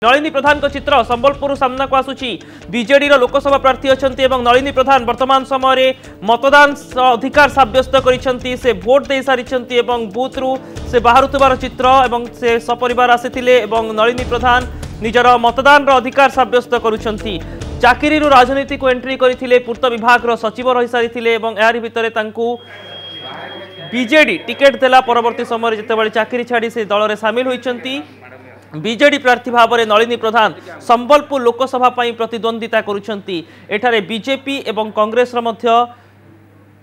नलिनी प्रधान को चित्र संबलपुर सामना को आसुची बीजेडी लोकसभा प्रार्थी अच्छा नलिनी प्रधान वर्तमान समय मतदान अधिकार सब्यस्त करिसेंती से भोट दे सारी बूथ रु से बाहर चित्र एवं से सपरिवार आसीथिले एवं नलिनी प्रधान निजर मतदान अधिकार सब्यस्त करुछंती चाकरी राजनीति को एंट्री करथिले पूर्त विभाग सचिव रही सारी एवं यार भितर बीजेडी टिकेट देला परवर्ती समय जितेबाला चाकरी छाड़ी से दल में सामिल होइछंती बीजेडी प्रार्थी भाव में नलिनी प्रधान संबलपुर लोकसभा प्रतिद्वंदिता करुछंती एठारे बीजेपी एवं कांग्रेस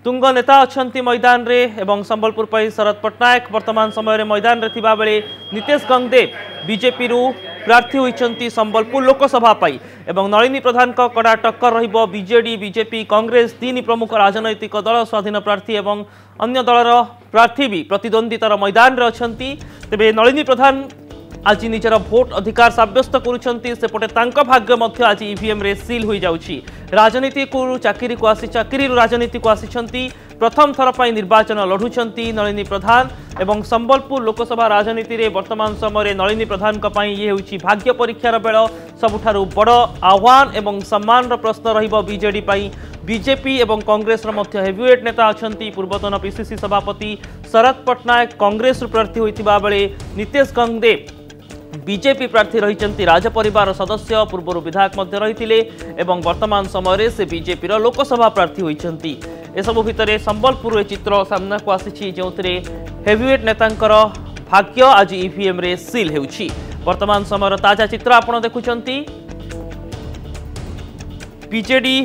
तुंग नेता अच्छा मैदान रे एवं संबलपुर शरद पट्टनायक वर्तमान समय मैदान रे थिबा बेले नितेश गंगदेव बीजेपी प्रार्थी होइछंती संबलपुर लोकसभा एवं नलिनी प्रधान का कड़ा टक्कर रहिबो बीजेडी बीजेपी कांग्रेस तीन प्रमुख राजनैतिक दल स्वाधीन प्रार्थी एवं अन्य दलर प्रार्थी भी प्रतिद्वंदितार मैदान रे अछंती तेबे नलिनी प्रधान आज निजर भोट अधिकार सब्यस्त करुछंती सेपटे तांका भाग्य मध्य आज ईवीएम रे सील हो जाउछि राजनीति को चाकरी को आसी चाकरी राजनीति को आसीछंती प्रथम थर पई निर्वाचन लढुछंती नलिनी प्रधान एवं संबलपुर लोकसभा राजनीति रे वर्तमान समय नलिनी प्रधान का पई ये होछि भाग्य परीक्षार बेल सबुठारु बड़ आह्वान एवं सम्मान रो प्रश्न रहिबो बीजेडी पई बीजेपी एवं कांग्रेस मध्य हेवीवेट नेता अच्छा पूर्वतन पीसीसी सभापति शरद पट्टनायक कांग्रेस प्रार्थी होइतिबा बेले नितेश गंगदेव बीजेपी प्रार्थी रही राजपरिवार सदस्य पूर्व विधायक रही एवं वर्तमान समय से बीजेपी लोकसभा प्रार्थी होती एसबू भितर संबलपुर चित्र सामना को आसी जो हेवीवेट नेतांकर भाग्य आज ईवीएम रे सील होउछि वर्तमान समय ताजा चित्र आपण देखुछंती बीजेडी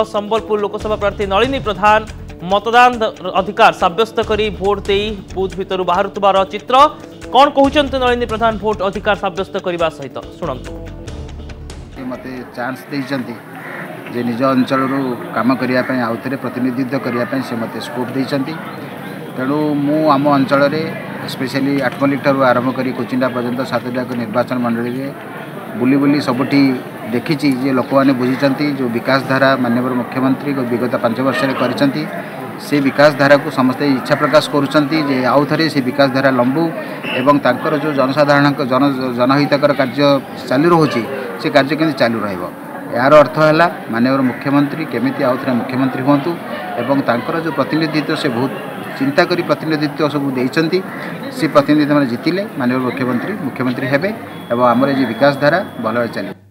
संबलपुर लोकसभा प्रार्थी नलिनी प्रधान मतदान अधिकार सब्यस्त करी भोट दे बूथ भितर बाहर चित्र कौन कहते नलिनी प्रधान भोट अधिकार सब्यस्त करने सहित शुणु मत चांस देइचंती जे निज अंचल काम करने आउ थे प्रतिनिधित्व करने से मत स्कोप देइचंती तेणु मु आम अंचल स्पेशली आठमल्लिक ठारू आरंभ कर कोचिंडा पर्यंत सातटा निर्वाचन मंडली में बुली बुली सबुठी देखी जे लोक मैंने बुझी जो विकास धारा माननीय मुख्यमंत्री विगत 5 वर्ष कर से विकास धारा को समस्ते इच्छा प्रकाश करुँचे आउ थे से विकास धारा लंबू एवं तांकर जो जनसाधारण जनहितकर कार्य चालू रोचे से कार्य केमि चालू रहिबो यार अर्थ है माननीय मुख्यमंत्री केमिति आउ थे मुख्यमंत्री हूँ एवं तांकर जो प्रतिनिधित्व से बहुत चिंता करी प्रतिनिधित्व सब देइचंती से प्रतिनिधि मैंने जितिले माननीय मुख्यमंत्री हेबे एवं आमर ये विकास धारा भल चले।